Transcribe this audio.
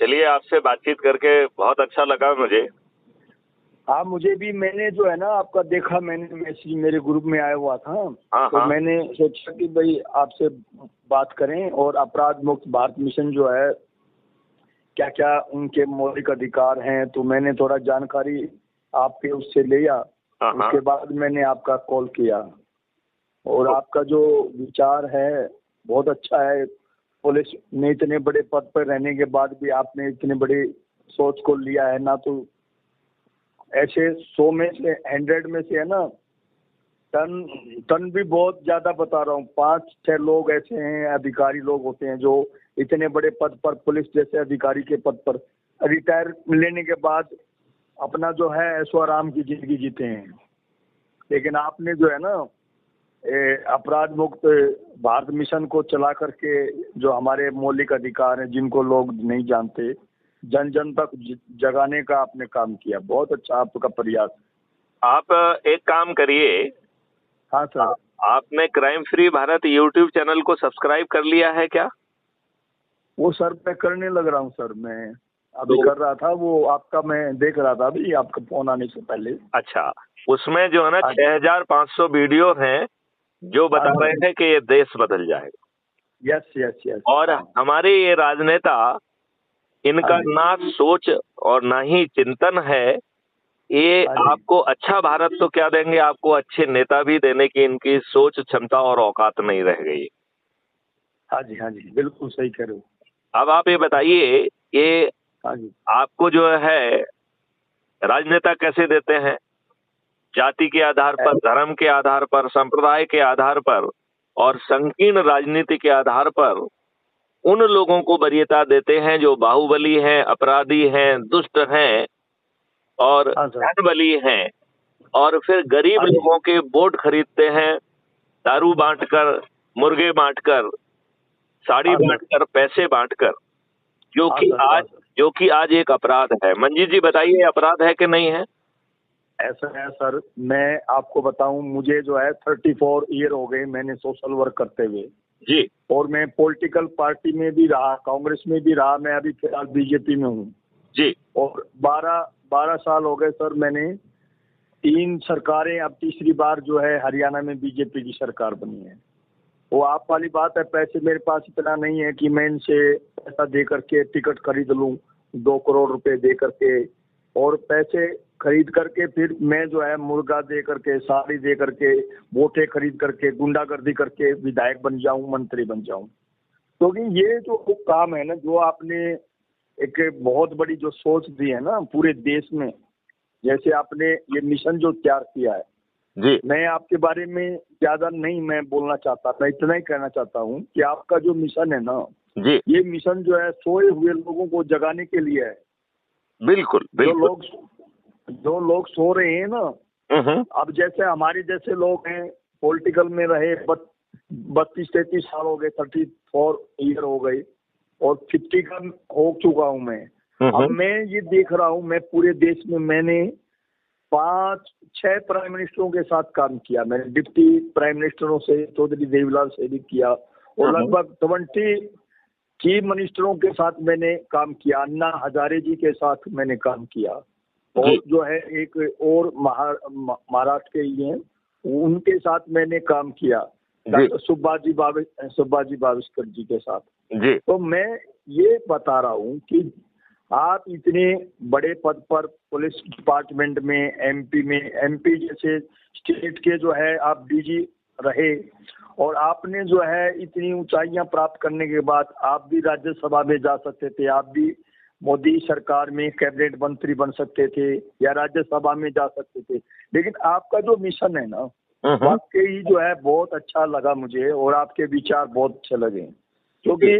चलिए, आपसे बातचीत करके बहुत अच्छा लगा मुझे। हाँ, मुझे भी। मैंने जो है ना आपका देखा, मैंने मैसेज मेरे ग्रुप में आया हुआ था। हाँ, तो हाँ। मैंने सोचा कि भाई आपसे बात करें, और अपराध मुक्त भारत मिशन जो है क्या क्या उनके मौलिक अधिकार हैं, तो मैंने थोड़ा जानकारी आपके उससे लिया। हाँ, हाँ। उसके बाद मैंने आपका कॉल किया, और आपका जो विचार है बहुत अच्छा है। पुलिस में इतने बड़े पद पर रहने के बाद भी आपने इतने बड़े सोच को लिया है ना। तो ऐसे 100 में से 100 में से है ना, टन भी बहुत ज्यादा बता रहा हूँ। 5-6 लोग ऐसे हैं, अधिकारी लोग होते हैं जो इतने बड़े पद पर, पुलिस जैसे अधिकारी के पद पर रिटायर लेने के बाद अपना जो है ऐशो आराम की जिंदगी जीते हैं। लेकिन आपने जो है ना अपराध मुक्त भारत मिशन को चला करके जो हमारे मौलिक अधिकार हैं जिनको लोग नहीं जानते, जन जन तक जगाने का आपने काम किया। बहुत अच्छा आपका प्रयास। आप एक काम करिए। हाँ सर। आपने crime free Bharat YouTube channel को सब्सक्राइब कर लिया है क्या? वो सर मैं करने लग रहा हूँ सर। मैं अभी कर रहा था, वो आपका मैं देख रहा था अभी आपका फोन आने से पहले। अच्छा, उसमें जो है ना 6500 वीडियो हैं जो बता रहे हैं कि ये देश बदल जाएगा। Yes yes yes. और हमारे ये राजनेता, इनका ना सोच और ना ही चिंतन है। ये आपको अच्छा भारत तो क्या देंगे, आपको अच्छे नेता भी देने की इनकी सोच, क्षमता और औकात नहीं रह गई। हाँ जी, बिल्कुल सही कह रहे हो। अब आप ये बताइए, ये आपको जो है राजनेता कैसे देते हैं? जाति के आधार पर, धर्म के आधार पर, संप्रदाय के आधार पर और संकीर्ण राजनीति के आधार पर उन लोगों को वरीयता देते हैं जो बाहुबली हैं, अपराधी हैं, दुष्ट हैं और धनबली हैं। और फिर गरीब लोगों के वोट खरीदते हैं, दारू बांटकर, मुर्गे बांटकर, साड़ी बांटकर, पैसे बांटकर, जो कि आज एक अपराध है। मंजीत जी बताइए, अपराध है कि नहीं है? ऐसा है सर, मैं आपको बताऊं, मुझे जो है 34 ईयर हो गए मैंने सोशल वर्क करते हुए जी। और मैं पॉलिटिकल पार्टी में भी रहा, कांग्रेस में भी रहा। मैं अभी फिलहाल बीजेपी में हूँ जी। और 12 साल हो गए सर। मैंने 3 सरकारें, अब तीसरी बार जो है हरियाणा में बीजेपी की सरकार बनी है। वो आप वाली बात है, पैसे मेरे पास इतना नहीं है कि मैं इनसे पैसा दे करके टिकट खरीद लूं, 2 करोड़ रुपए दे करके, और पैसे खरीद करके फिर मैं जो है मुर्गा दे करके, साड़ी दे करके, वोटें खरीद करके, गुंडागर्दी करके विधायक बन जाऊं, मंत्री बन जाऊं। क्योंकि ये जो काम है ना, जो आपने एक बहुत बड़ी जो सोच दी है ना पूरे देश में, जैसे आपने ये मिशन जो तैयार किया है जी। मैं आपके बारे में ज्यादा नहीं मैं बोलना चाहता, मैं इतना ही कहना चाहता हूँ कि आपका जो मिशन है ना जी, ये मिशन जो है सोए हुए लोगों को जगाने के लिए है। बिल्कुल बिल्कुल। जो लोग सो रहे हैं ना, अब जैसे हमारे जैसे लोग हैं, पॉलिटिकल में रहे 32-33 साल हो गए, 34 ईयर हो गए और 50 का हो चुका हूँ मैं। अब मैं ये देख रहा हूँ, मैं पूरे देश में मैंने 5-6 प्राइम मिनिस्टरों के साथ काम किया। मैंने डिप्टी प्राइम मिनिस्टरों से, चौधरी देवीलाल से भी किया और लगभग 20 चीफ मिनिस्टरों के साथ मैंने काम किया। अन्ना हजारे जी के साथ मैंने काम किया और जो है एक और महाराष्ट्र के ही हैं, उनके साथ मैंने काम किया, डॉक्टर सुब्बाजी बाविस्कर जी के साथ जी। तो मैं ये बता रहा हूँ कि आप इतने बड़े पद पर पुलिस डिपार्टमेंट में, एमपी जैसे स्टेट के जो है आप डीजी रहे और आपने जो है इतनी ऊंचाइयां प्राप्त करने के बाद आप भी राज्यसभा में जा सकते थे, आप भी मोदी सरकार में कैबिनेट मंत्री बन सकते थे या राज्यसभा में जा सकते थे। लेकिन आपका जो मिशन है ना वाकई जो है बहुत अच्छा लगा मुझे और आपके विचार बहुत अच्छे लगे, क्योंकि